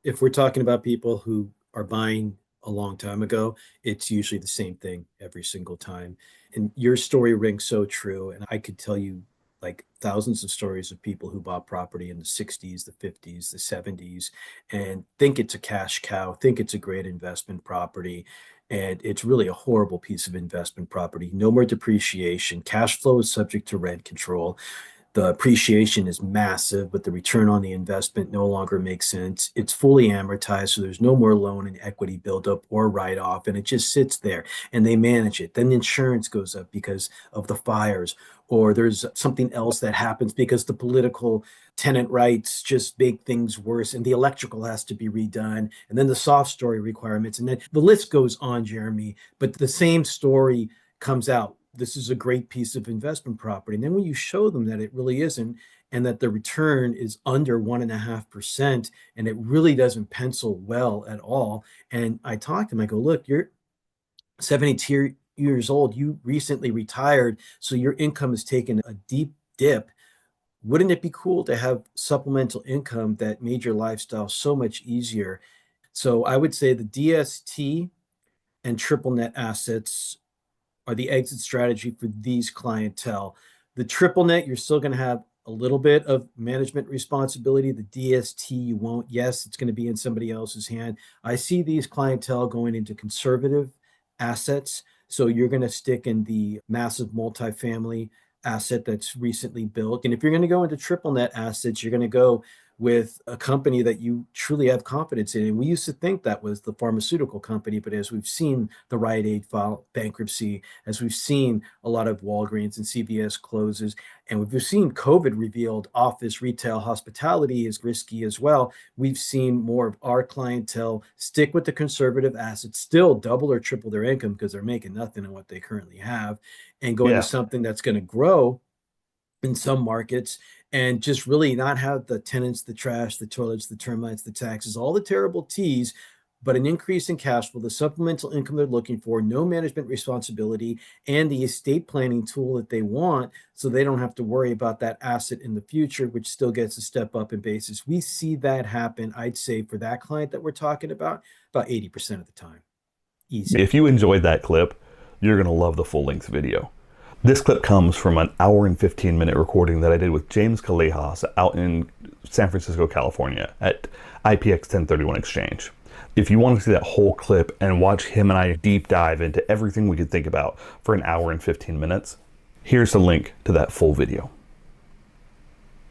if we're talking about people who are buying a long time ago, it's usually the same thing every single time. And your story rings so true. And I could tell you like thousands of stories of people who bought property in the 60s, the 50s, the 70s, and think it's a cash cow, think it's a great investment property. And it's really a horrible piece of investment property. No more depreciation. Cash flow is subject to rent control. The appreciation is massive, but the return on the investment no longer makes sense. It's fully amortized, so there's no more loan and equity buildup or write-off, and it just sits there and they manage it. Then insurance goes up because of the fires, or there's something else that happens because the political tenant rights just make things worse, and the electrical has to be redone, and then the soft story requirements, and then the list goes on, Jeremy. But the same story comes out. This is a great piece of investment property. And then when you show them that it really isn't, and that the return is under 1.5%, and it really doesn't pencil well at all. And I talk to them, I go, look, you're 72 years old, you recently retired, so your income has taken a deep dip. Wouldn't it be cool to have supplemental income that made your lifestyle so much easier? So I would say the DST and triple net assets are the exit strategy for these clientele. The triple net, you're still going to have a little bit of management responsibility. The DST, you won't. Yes, it's going to be in somebody else's hand. I see these clientele going into conservative assets. So you're going to stick in the massive multifamily asset that's recently built. And if you're going to go into triple net assets, you're going to go with a company that you truly have confidence in. And we used to think that was the pharmaceutical company, but as we've seen the Rite Aid file bankruptcy, as we've seen a lot of Walgreens and CVS closes, and we've seen COVID revealed office, retail, hospitality is risky as well. We've seen more of our clientele stick with the conservative assets, still double or triple their income because they're making nothing on what they currently have, and go into Yeah. something that's going to grow in some markets and just really not have the tenants, the trash, the toilets, the termites, the taxes, all the terrible T's, but an increase in cash flow, the supplemental income they're looking for, no management responsibility, and the estate planning tool that they want so they don't have to worry about that asset in the future, which still gets a step up in basis. We see that happen, I'd say, for that client that we're talking about 80% of the time. Easy. If you enjoyed that clip, you're going to love the full length video. This clip comes from an hour and 15-minute recording that I did with James Callejas out in San Francisco, California at IPX 1031 Exchange. If you want to see that whole clip and watch him and I deep dive into everything we could think about for an hour and 15 minutes, here's the link to that full video.